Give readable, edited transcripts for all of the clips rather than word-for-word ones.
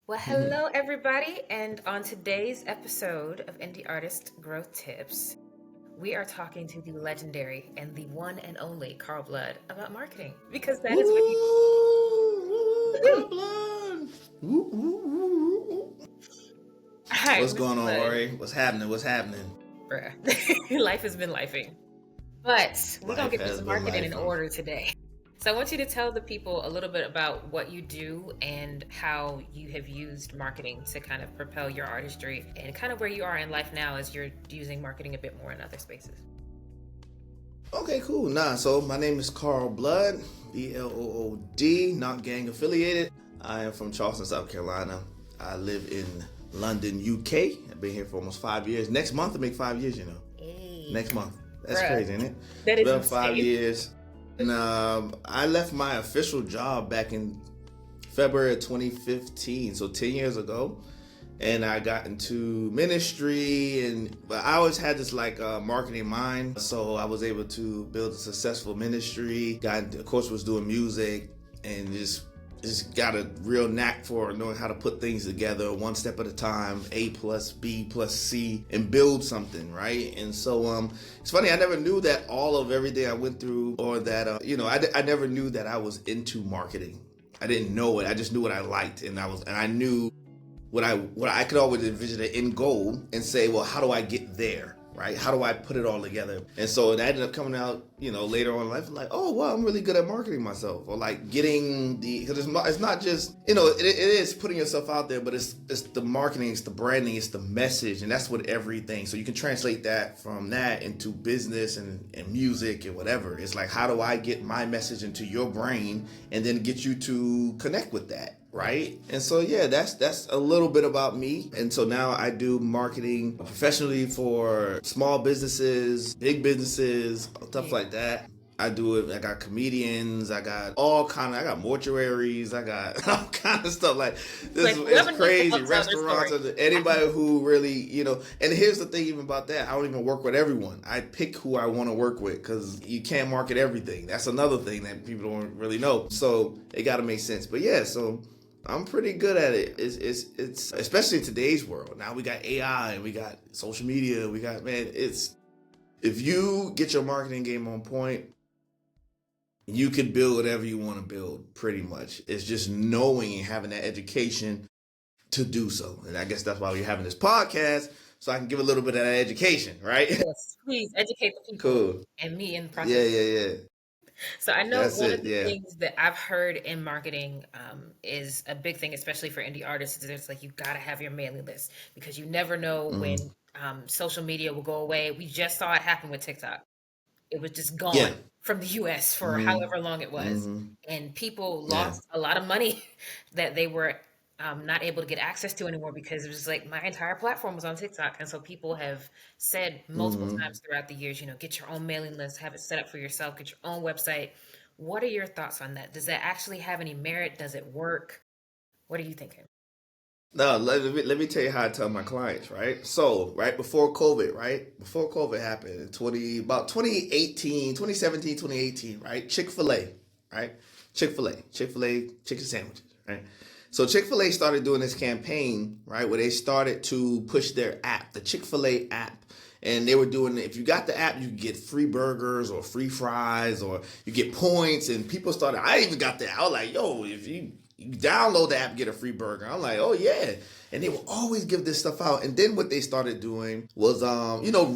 Well, hello, everybody. And on today's episode of Indie Artist Growth Tips, we are talking to the legendary and the one and only Carl Blood about marketing because that is what he Woo! do. Cumberland! Woo, woo, woo, woo. All right, What's Mr. going on, Blood, Ori? What's happening? What's happening? bruh. Life has been lifing. But we're going to Life get this has been marketing in life. order today. So I want you to tell the people a little bit about what you do and how you have used marketing to kind of propel your artistry and kind of where you are in life now as you're using marketing a bit more in other spaces. Okay, cool. So my name is Carl Blood, Blood, not gang affiliated. I am from Charleston, South Carolina. I live in London, UK. I've been here for almost 5 years. Next month, I make 5 years, Hey, Next month. That's bruh, crazy, isn't it? that It's is been 5 insane. years. And I left my official job back in February of 2015, so 10 years ago. And I got into ministry, but I always had this marketing mind. So I was able to build a successful ministry. Of course, was doing music and just got a real knack for knowing how to put things together one step at a time, A plus B plus C, and build something, right? And so it's funny, I never knew that all of everything I went through, or that I never knew that I was into marketing. I didn't know it. I just knew what I liked, and I knew what I could always envision an end goal and say, well, how do I get there? Right? How do I put it all together? And so it ended up coming out, later on in life, like, oh, well, I'm really good at marketing myself, or like getting because it's not just, it is putting yourself out there, but it's the marketing, it's the branding, it's the message, and that's what everything. So you can translate that from that into business and music and whatever. It's like, how do I get my message into your brain and then get you to connect with that? Right. And so, yeah, that's a little bit about me. And so now I do marketing professionally for small businesses, big businesses, stuff like that. I do it. I got comedians. I got I got mortuaries. I got all kind of stuff. Like, this Like, is whoever needs to crazy. help tell their Restaurants, story. anybody who really, and here's the thing even about that. I don't even work with everyone. I pick who I want to work with because you can't market everything. That's another thing that people don't really know. So it got to make sense. But yeah, so I'm pretty good at it. It's especially in today's world. Now we got AI and we got social media. We got, man, if you get your marketing game on point, you could build whatever you want to build pretty much. It's just knowing and having that education to do so. And I guess that's why we're having this podcast, so I can give a little bit of that education, right? Yes, please educate the people Cool. and me in the Yeah, process. yeah, yeah. So I know That's one of it. the Yeah. things that I've heard in marketing is a big thing, especially for indie artists, is it's like you got to have your mailing list because you never know when Mm. social media will go away. We just saw it happen with TikTok. It was just gone Yeah. from the US for Mm. however long it was. Mm. And people Yeah. lost a lot of money that they were not able to get access to anymore because it was like my entire platform was on TikTok. And so people have said multiple Mm. times throughout the years, get your own mailing list, have it set up for yourself, get your own website. What are your thoughts on that? Does that actually have any merit? Does it work? What are you thinking? No, let me tell you how I tell my clients, right? So, right before COVID, right? Before COVID happened, about 2018, 2017, 2018, right? Chick-fil-A, right? Chick-fil-A chicken sandwiches, right? So Chick-fil-A started doing this campaign, right, where they started to push their app, the Chick-fil-A app. And they were doing, if you got the app, you could get free burgers or free fries, or you get points. And people started, I even got that. I was like, yo, if you download the app, get a free burger. I'm like, oh yeah. And they will always give this stuff out. And then what they started doing was,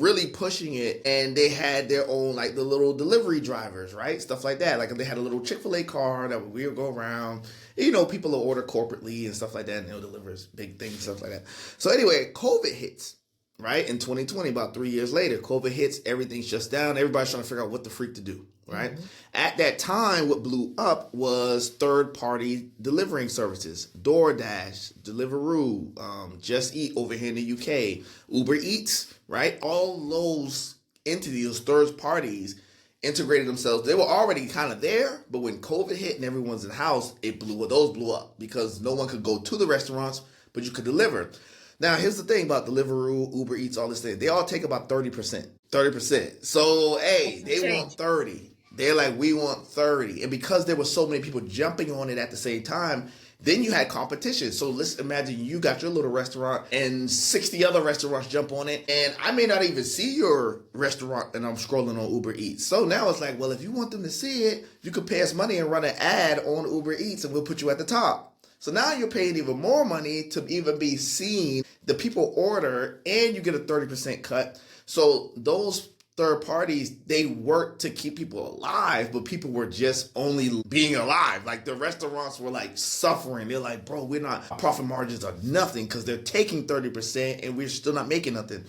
really pushing it. And they had their own, like, the little delivery drivers, right? Stuff like that. Like, they had a little Chick-fil-A car that we would go around. People will order corporately and stuff like that, and they'll deliver big things, stuff like that. So anyway, COVID hits, right? In 2020, about 3 years later, COVID hits, everything shuts down. Everybody's trying to figure out what the freak to do, right? Mm-hmm. At that time, what blew up was third-party delivering services. DoorDash, Deliveroo, Just Eat over here in the UK, Uber Eats, right? All those entities, those third parties, integrated themselves. They were already kind of there, but when COVID hit and everyone's in the house, those blew up because no one could go to the restaurants, but you could deliver. Now, here's the thing about Deliveroo, Uber Eats, all this thing. They all take about 30%. 30%. So, hey, Some they want change. 30. They're like, we want 30. And because there were so many people jumping on it at the same time, Then you had competition. So let's imagine you got your little restaurant and 60 other restaurants jump on it. And I may not even see your restaurant and I'm scrolling on Uber Eats. So now it's like, well, if you want them to see it, you could pay us money and run an ad on Uber Eats and we'll put you at the top. So now you're paying even more money to even be seen. The people order and you get a 30% cut. So those third parties, they work to keep people alive, but people were just only being alive. Like the restaurants were like suffering. They're like, bro, we're not, profit margins are nothing because they're taking 30% and we're still not making nothing.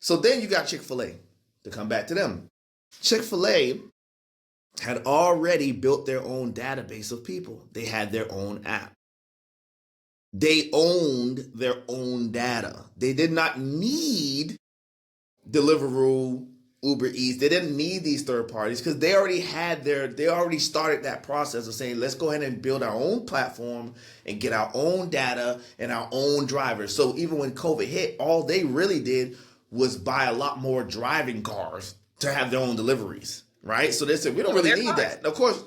So then you got Chick-fil-A, to come back to them. Chick-fil-A had already built their own database of people. They had their own app. They owned their own data. They did not need Deliveroo, Uber Eats. They didn't need these third parties because they already started that process of saying, let's go ahead and build our own platform and get our own data and our own drivers. So even when COVID hit, all they really did was buy a lot more driving cars to have their own deliveries, right? So they said, we don't really need that. Of course,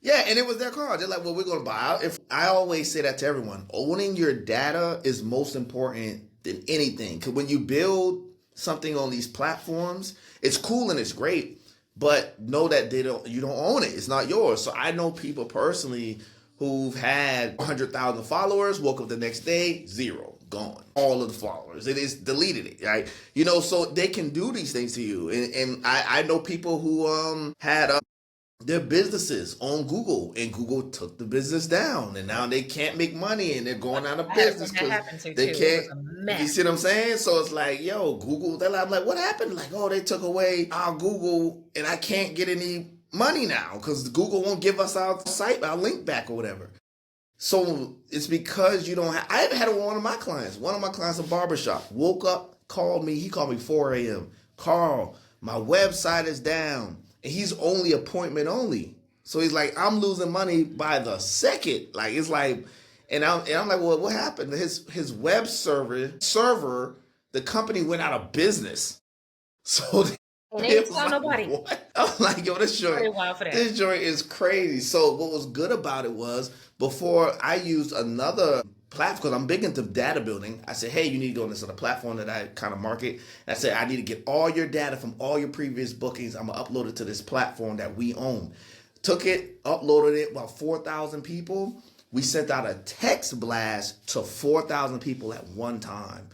yeah, and it was their car. They're like, well, we're going to buy out. If I always say that to everyone, owning your data is most important than anything. Because when you build something on these platforms, it's cool and it's great, but know that you don't own it. It's not yours. So I know people personally who've had 100,000 followers, woke up the next day, 0, gone. All of the followers. It is deleted it, right? So they can do these things to you. And I know people who had their businesses on Google, and Google took the business down, and now they can't make money, and they're going out of business because they can't. You see what I'm saying? So it's like, yo, Google. I'm like, what happened? Like, oh, they took away our Google, and I can't get any money now because Google won't give us our site, our link back or whatever. So it's because you don't have. I even had one of my clients, a barbershop, woke up, called me. He called me 4 a.m. Carl, my website is down. And he's only appointment only. So he's like, I'm losing money by the second. Like, it's like, and I'm like, well, what happened? His web server, the company went out of business. So they didn't tell nobody. What? I'm like, yo, this joint is crazy. So what was good about it was, before I used another platform, because I'm big into data building, I said, hey, you need to go on this other platform that I kind of market. And I said, I need to get all your data from all your previous bookings. I'm going to upload it to this platform that we own. Took it, uploaded it, about 4,000 people. We sent out a text blast to 4,000 people at one time.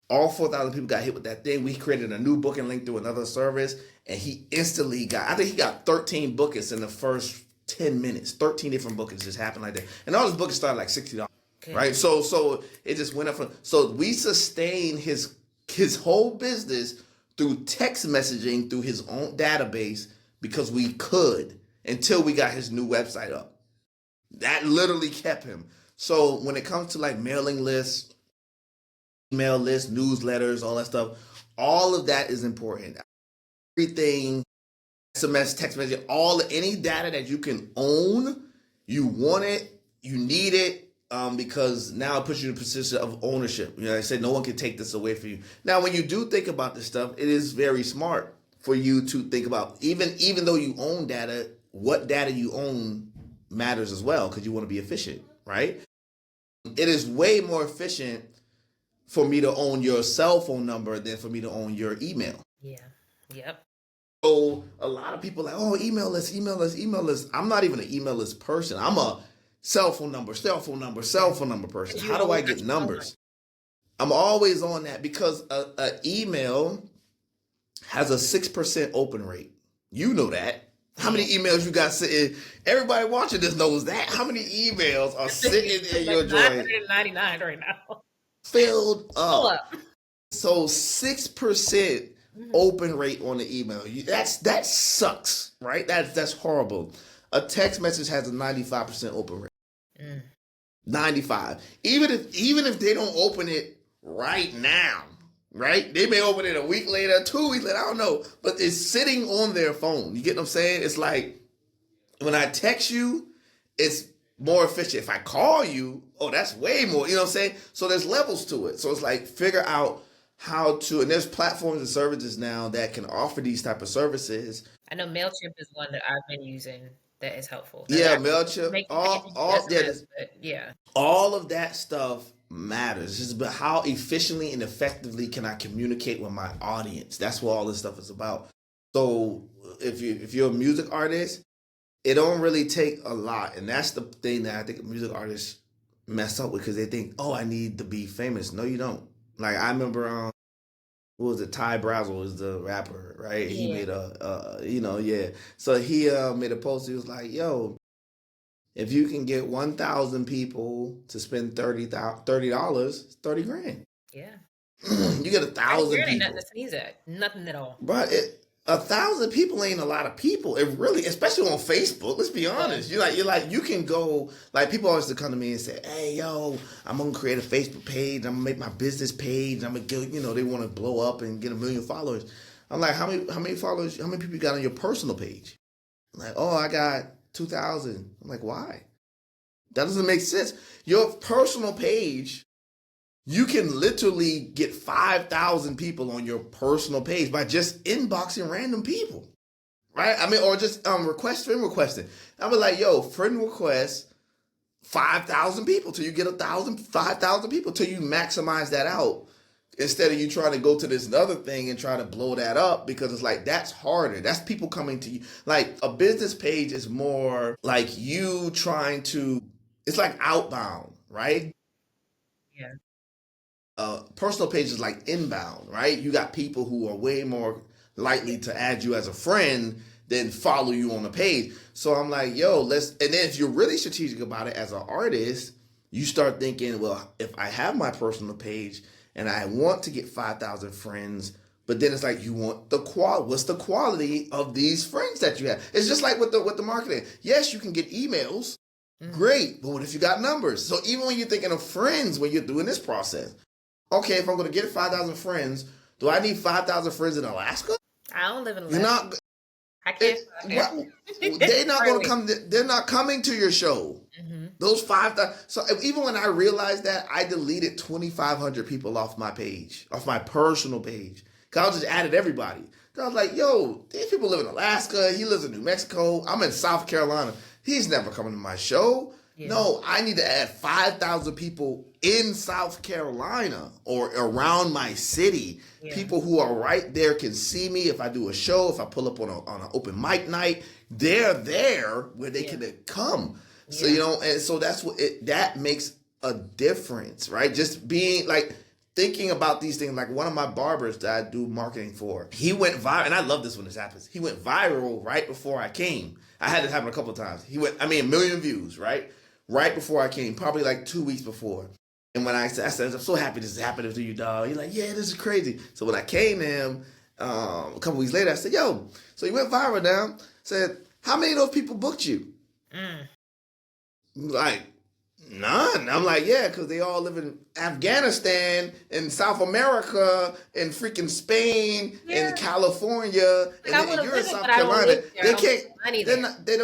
All 4,000 people got hit with that thing. We created a new booking link through another service, and he instantly got, I think he got 13 bookings in the first 10 minutes. 13 different bookings just happened like that. And all his bookings started like $60. Okay. Right, so it just went up from. So we sustained his whole business through text messaging through his own database because we could, until we got his new website up. That literally kept him. So when it comes to like mailing lists, email lists, newsletters, all that stuff, all of that is important. Everything, SMS, text messaging, any data that you can own, you want it, you need it. Because now it puts you in a position of ownership. I said no one can take this away from you. Now, when you do think about this stuff, it is very smart for you to think about, even though you own data, what data you own matters as well, because you want to be efficient, right? It is way more efficient for me to own your cell phone number than for me to own your email. Yeah. Yep. So a lot of people are like, oh, email list. I'm not even an email list person. I'm a cell phone number person. How do I get numbers? I'm always on that because an email has a 6% open rate. You know that. How many emails you got sitting? Everybody watching this knows that. How many emails are sitting in your joint? 999 right now. Filled up. So 6% open rate on the email. That sucks, right? That's horrible. A text message has a 95% open rate. 95. Even if they don't open it right now, right? They may open it a week later, 2 weeks later, I don't know. But it's sitting on their phone. You get what I'm saying? It's like when I text you, it's more efficient. If I call you, oh, that's way more. You know what I'm saying? So there's levels to it. So it's like figure out how to, and there's platforms and services now that can offer these type of services. I know MailChimp is one that I've been using that is helpful. That Yeah, actually MailChimp, makes you pay attention to SMS, but yeah. all of that stuff matters. It's about how efficiently and effectively can I communicate with my audience. That's what all this stuff is about. So if you're a music artist, it don't really take a lot, and that's the thing that I think music artists mess up with because they think, oh, I need to be famous. No, you don't. Like I remember, what was it? Ty Brazzle is the rapper, right? He Yeah. made yeah. So he made a post. He was like, yo, if you can get 1,000 people to spend $30, 30 grand. Yeah. You get a 30 thousand grand ain't nothing to people. sneeze at. Nothing at all. But 1,000 people ain't a lot of people. It really, especially on Facebook. Let's be honest. You can go. Like people always come to me and say, "Hey, yo, I'm gonna create a Facebook page. I'm gonna make my business page. I'm gonna get, they want to blow up and get 1 million followers." I'm like, how many followers? How many people you got on your personal page? I'm like, oh, I got 2,000. I'm like, why? That doesn't make sense. Your personal page, you can literally get 5,000 people on your personal page by just inboxing random people, right? I mean, or just friend requesting. I be like, yo, friend request 5,000 people till you get 5,000 people till you maximize that out. Instead of you trying to go to this other thing and try to blow that up because it's like that's harder. That's people coming to you. Like a business page is more like you trying to. It's like outbound, right? Yeah. Personal page is like inbound, right? You got people who are way more likely to add you as a friend than follow you on the page. So I'm like, yo, let's. And then if you're really strategic about it as an artist, you start thinking, well, if I have my personal page and I want to get 5,000 friends, but then it's like you want the what's the quality of these friends that you have? It's just like with the marketing. Yes, you can get emails. Great, but what if you got numbers? So even when you're thinking of friends, when you're doing this process, okay, if I'm going to get 5,000 friends, do I need 5,000 friends in Alaska? I don't live in You're Alaska. not. I can't. They're not going to come. They're not coming to your show. Mm-hmm. Those 5,000. So even when I realized that, I deleted 2,500 people off my page, off my personal page. Cause I just added everybody. Cause I was like, yo, these people live in Alaska. He lives in New Mexico. I'm in South Carolina. He's never coming to my show. Yeah. No, I need to add 5,000 people in South Carolina or around my city. Yeah. People who are right there can see me if I do a show, if I pull up on an open mic night. They're there where they can come. So, and so that's that makes a difference, right? Just being like thinking about these things. Like one of my barbers that I do marketing for, he went viral, and I love this when this happens. He went viral right before I came. I had it happen a couple of times. He went, 1 million views, right? Right before I came, probably like 2 weeks before. And when I said, I'm so happy this is happening to you, dog. He's like, yeah, this is crazy. So when I came to him a couple weeks later, I said, yo, so you went viral now. Said, how many of those people booked you? Like, none. I'm like, yeah, because they all live in Afghanistan, in South America, in freaking Spain, in California, and you're in South Carolina. They can't.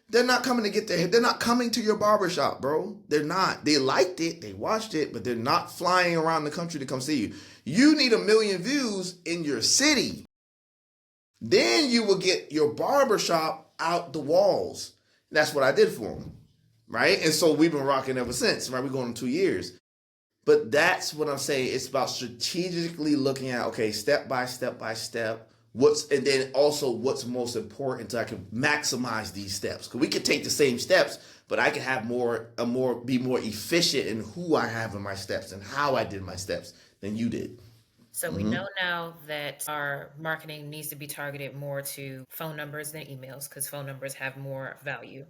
They're not coming to get there. They're not coming to your barbershop, bro. They're not. They liked it. They watched it, but they're not flying around the country to come see you. You need 1 million views in your city. Then you will get your barbershop out the walls. That's what I did for them, right? And so we've been rocking ever since, right? We're going on 2 years. But that's what I'm saying. It's about strategically looking at, okay, step by step by step. And then also what's most important so I can maximize these steps. Because we can take the same steps, but I can have be more efficient in who I have in my steps and how I did my steps than you did. So we know now that our marketing needs to be targeted more to phone numbers than emails because phone numbers have more value.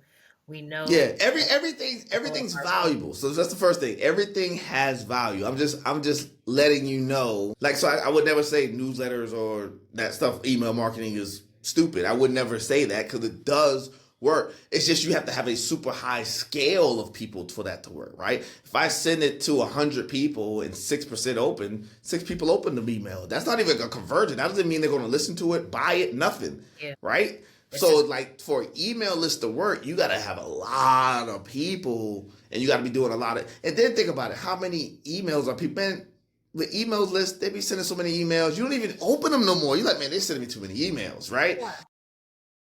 We know. Yeah, everything's valuable. So that's the first thing. Everything has value. I'm just letting you know. Like, so I would never say newsletters or that stuff. Email marketing is stupid. I would never say that because it does work. It's just you have to have a super high scale of people for that to work, right? If I send it to 100 people and 6% open, 6 people open the email. That's not even a conversion. That doesn't mean they're going to listen to it, buy it, nothing, right? So like for email list to work, you got to have a lot of people and you got to be doing a lot of, and then think about it. How many emails are people, man, the emails list, they be sending so many emails. You don't even open them no more. You're like, man, they're sending me too many emails, right? Yeah.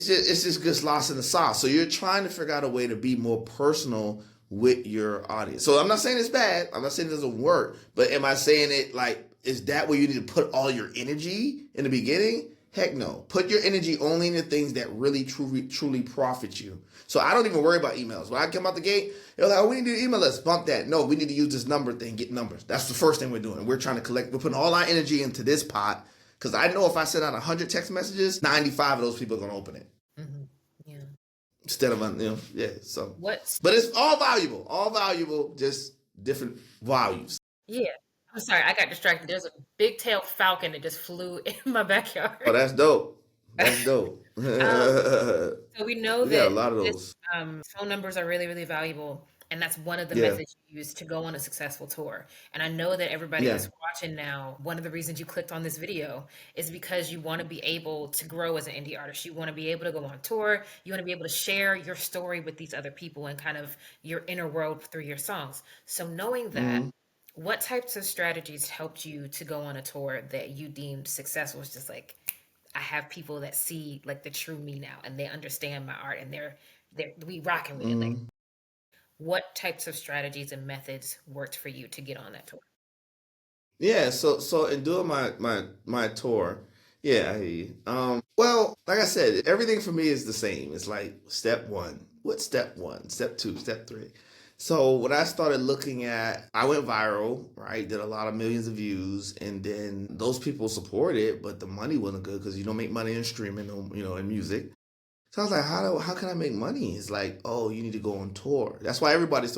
it's just gets lost in the sauce. So you're trying to figure out a way to be more personal with your audience. So I'm not saying it's bad. I'm not saying it doesn't work. But am I saying it like, is that where you need to put all your energy in the beginning? Heck no. Put your energy only in the things that really truly profit you. So I don't even worry about emails. When I come out the gate, they're like, oh, we need to email us. Bump that. No, we need to use this number thing, get numbers. That's the first thing we're doing. We're trying to collect, we're putting all our energy into this pot. Because I know if I send out 100 text messages, 95 of those people are going to open it. Mm-hmm. Yeah. Instead of, yeah. So, What? but it's all valuable, just different values. Yeah. I'm sorry, I got distracted. There's a big tailed falcon that just flew in my backyard. Oh, that's dope. That's dope. So we know We got a that lot of this, those. phone numbers are really, really valuable. And that's one of the Yeah. methods you use to go on a successful tour. And I know that everybody Yeah. that's watching now, one of the reasons you clicked on this video is because you want to be able to grow as an indie artist. You want to be able to go on tour. You want to be able to share your story with these other people and kind of your inner world through your songs. So knowing that, Mm-hmm. what types of strategies helped you to go on a tour that you deemed successful? It's just like, I have people that see like the true me now and they understand my art and we rocking with it. Like, Mm-hmm. what types of strategies and methods worked for you to get on that tour? Yeah, so in doing my tour, yeah, I hear you. Well, like I said, everything for me is the same. It's like step one. What's step one? Step two, step three. So when I started looking at, I went viral, right? Did a lot of millions of views, and then those people supported, but the money wasn't good because you don't make money in streaming, in music. So I was like, how can I make money? It's like, oh, you need to go on tour. That's why everybody's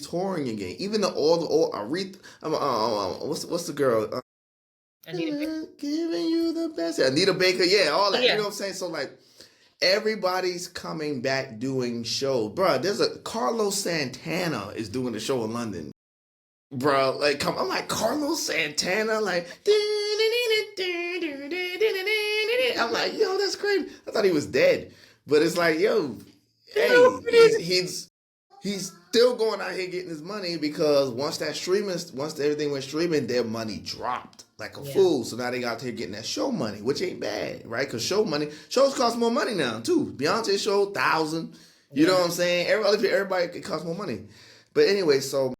touring again. Even the old Aretha, what's the girl? Anita Baker. Giving you the best. Anita Baker, yeah, all that. You Yeah. know what I'm saying? So like, everybody's coming back doing shows, bro. There's a Carlos Santana is doing a show in London, bro. Like, I'm like Carlos Santana, like. I'm like, yo, that's crazy. I thought he was dead, but it's like, yo, hey, he's still going out here getting his money because once everything went streaming, their money dropped like a Yeah. fool. So now they got out here getting that show money, which ain't bad, right? Because shows cost more money now too. Beyonce show 1,000. You know what I'm saying? Everybody it costs more money. But anyway, so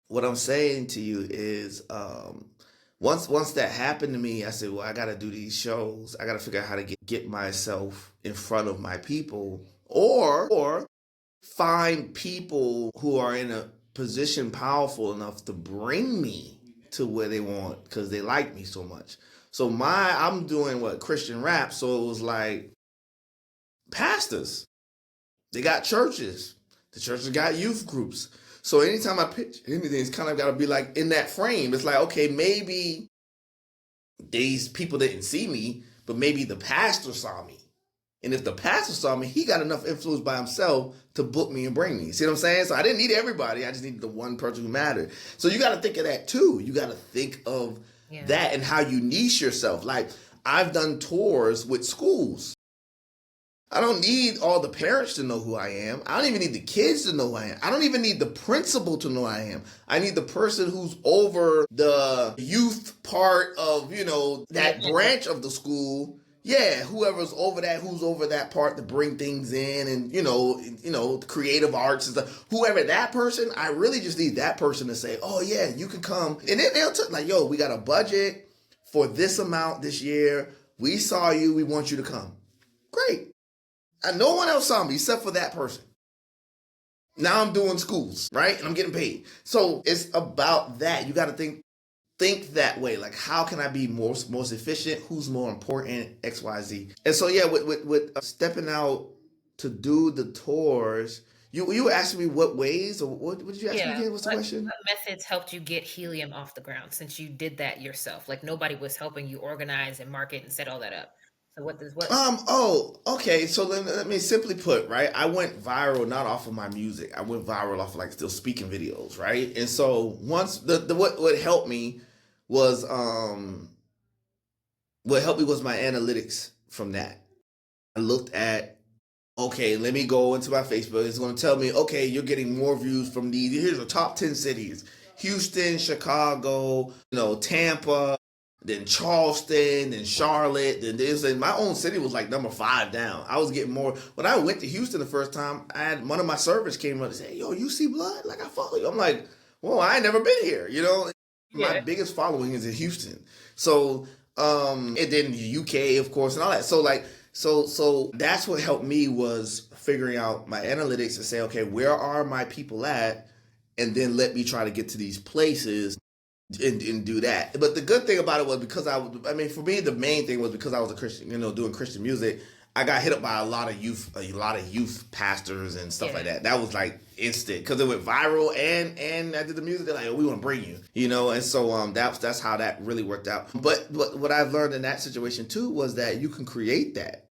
what I'm saying to you is, once that happened to me, I said, well, I got to do these shows. I got to figure out how to get myself in front of my people, or find people who are in a position powerful enough to bring me to where they want because they like me so much. So I'm doing Christian rap. So it was like pastors. They got churches. The churches got youth groups. So anytime I pitch anything, it's kind of got to be like in that frame. It's like, okay, maybe these people didn't see me, but maybe the pastor saw me. And if the pastor saw me, he got enough influence by himself to book me and bring me. See what I'm saying? So I didn't need everybody. I just needed the one person who mattered. So you got to think of that too. You got to think of that and how you niche yourself. Like, I've done tours with schools. I don't need all the parents to know who I am. I don't even need the kids to know who I am. I don't even need the principal to know who I am. I need the person who's over the youth part of, that branch of the school. Yeah, whoever's over that, who's over that part to bring things in and, creative arts and stuff. Whoever that person, I really just need that person to say, oh yeah, you can come. And then they'll tell like, yo, we got a budget for this amount this year. We saw you. We want you to come. Great. And no one else saw me except for that person. Now I'm doing schools, right? And I'm getting paid. So it's about that. You got to think that way. Like, how can I be most efficient? Who's more important? X, Y, Z. And so yeah, with stepping out to do the tours, you were asking me what ways, or what did you ask me again? What's the question? What methods helped you get Helium off the ground since you did that yourself? Like, nobody was helping you organize and market and set all that up. So what? Okay. So let me simply put, right? I went viral not off of my music. I went viral off of like still speaking videos, right? And so once what helped me was my analytics from that. I looked at, okay, let me go into my Facebook. It's going to tell me, okay, you're getting more views from these. Here's the top 10 cities: Houston, Chicago, Tampa. then Charleston, then Charlotte, then this, and my own city was like number 5 down. I was getting more. When I went to Houston the first time, I had one of my servers came up and said, "Yo, you see Blood? Like I follow you." I'm like, "Well, I ain't never been here." You know, my Yeah. biggest following is in Houston. So, and then the UK, of course, and all that. So like, so that's what helped me was figuring out my analytics and say, okay, where are my people at, and then let me try to get to these places and do that. But the good thing about it was because I mean, for me, the main thing was because I was a Christian, doing Christian music. I got hit up by a lot of youth pastors and stuff like that. That was like instant because it went viral, and I did the music. They're like, "Oh, we want to bring you," and so that's how that really worked out. But what I've learned in that situation too was that you can create that,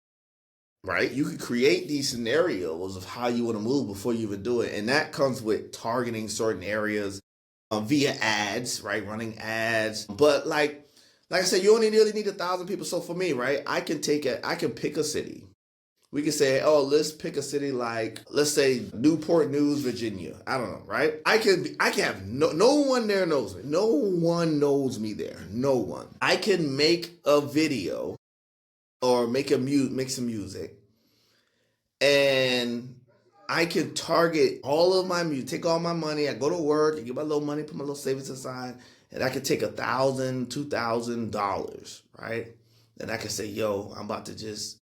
right? You can create these scenarios of how you want to move before you even do it, and that comes with targeting certain areas via ads, right? Running ads. But like I said, you only really need 1,000 people. So for me, right, I can pick a city. We can say, oh, let's pick a city like, let's say Newport News, Virginia. I don't know, right? I can have no one there knows me. No one knows me there. No one. I can make a video or make some music, and I can target all of my music, take all my money. I go to work, I get my little money, put my little savings aside, and I can take $1,000, $2,000, right? And I can say, yo, I'm about to just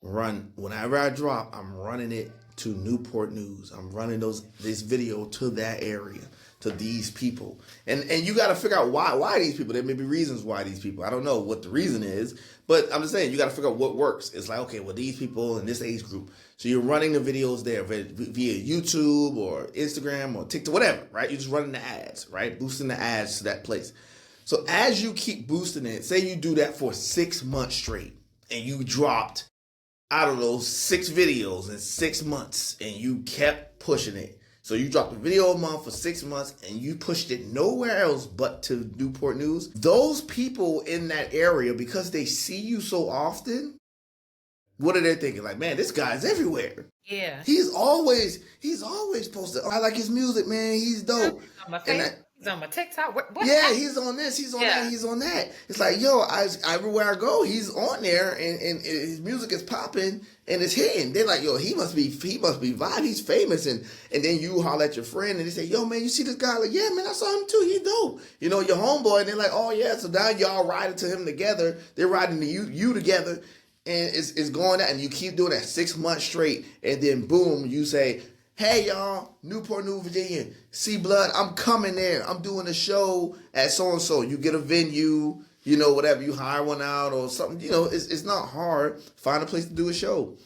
run. Whenever I drop, I'm running it to Newport News. I'm running this video to that area, to these people. And you got to figure out why these people. There may be reasons why these people. I don't know what the reason is, but I'm just saying you got to figure out what works. It's like, okay, well, these people in this age group. So you're running the videos there via YouTube or Instagram or TikTok, whatever, right? You're just running the ads, right? Boosting the ads to that place. So as you keep boosting it, say you do that for 6 months straight and you dropped, I don't know, 6 videos in 6 months and you kept pushing it. So you dropped a video a month for 6 months and you pushed it nowhere else but to Newport News. Those people in that area, because they see you so often, what are they thinking? Like, man, this guy's everywhere. Yeah. He's always posted. Oh, I like his music, man. He's dope. He's on my And Facebook. He's on my TikTok. What yeah, he's on this, he's on that, he's on that. It's like, yo, everywhere I go, he's on there, and his music is popping and it's hitting. They're like, yo, he must be vibe. He's famous, and then you holler at your friend and they say, yo, man, you see this guy? Like, yeah, man, I saw him too. He's dope. Your homeboy, and they're like, oh yeah. So now y'all riding to him together. They're riding to you together, and it's going out, and you keep doing that 6 months straight, and then boom, you say, hey y'all, Newport News, Virginia, see Blood, I'm coming there. I'm doing a show at so-and-so. You get a venue, whatever. You hire one out or something. It's not hard. Find a place to do a show.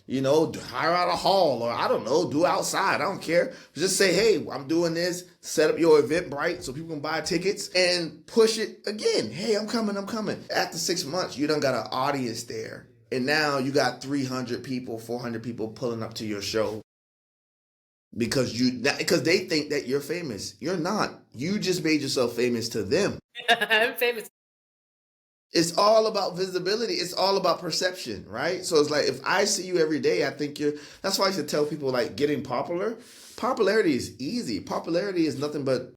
Hire out a hall, or I don't know, do outside. I don't care. Just say, hey, I'm doing this. Set up your Eventbrite so people can buy tickets and push it again. Hey, I'm coming. After 6 months, you done got an audience there. And now you got 300 people, 400 people pulling up to your show. Because they think that you're famous. You're not. You just made yourself famous to them. I'm famous. It's all about visibility. It's all about perception, right? So it's like, if I see you every day, I think that's why I should tell people, like, getting popular. Popularity is easy. Popularity is nothing but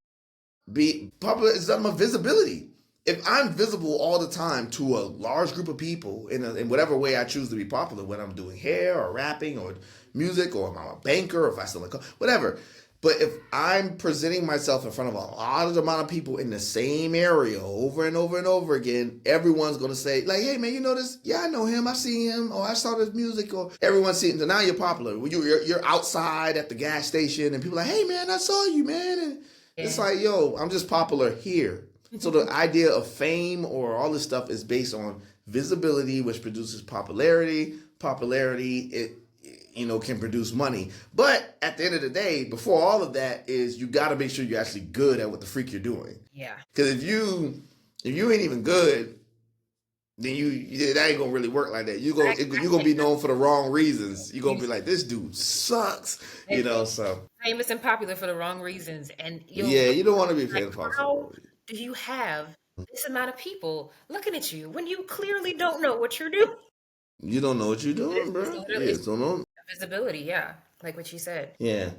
it's nothing but visibility. If I'm visible all the time to a large group of people in whatever way I choose to be popular, when I'm doing hair or rapping or music, or if I'm a banker, or if I sell whatever. But if I'm presenting myself in front of a large amount of people in the same area over and over and over again, everyone's going to say, like, hey, man, you know this? Yeah, I know him. I see him. Or I saw this music. Or everyone's seeing. So now you're popular. You're outside at the gas station and people are like, hey, man, I saw you, man. And it's like, yo, I'm just popular here. So the idea of fame or all this stuff is based on visibility, which produces popularity. Popularity, can produce money. But at the end of the day, before all of that is, you got to make sure you're actually good at what the freak you're doing. Yeah. Because if you ain't even good, then that ain't gonna really work like that. You're gonna be known for the wrong reasons. You're gonna be like, this dude sucks, So famous and popular for the wrong reasons, and you don't want to be famous. How do you have this amount of people looking at you when you clearly don't know what you're doing? You don't know what you're doing, bro. Yeah, visibility, yeah, like what you said. Yeah.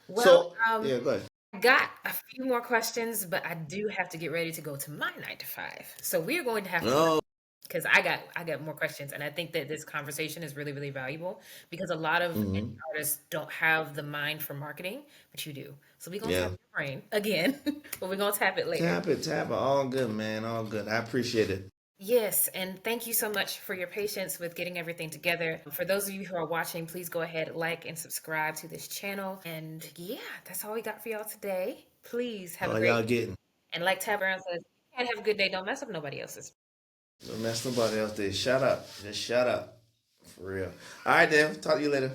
Well, go ahead. Got a few more questions, but I do have to get ready to go to my 9 to 5. So we're going to have to, Oh, because I got more questions, and I think that this conversation is really, really valuable because a lot of hmm, artists don't have the mind for marketing, but you do. So we're gonna yeah. tap your brain again, but we're gonna tap it later. Tap it. All good, man. All good. I appreciate it. Yes, and thank you so much for your patience with getting everything together. For those of you who are watching, please go ahead, like and subscribe to this channel. And yeah, that's all we got for y'all today. Please have a All great y'all getting. and like Tab Brown says, you can't have a good day. Don't mess up nobody else's. Don't mess nobody else there. Shut up. Just shut up. For real. All right, then. Talk to you later.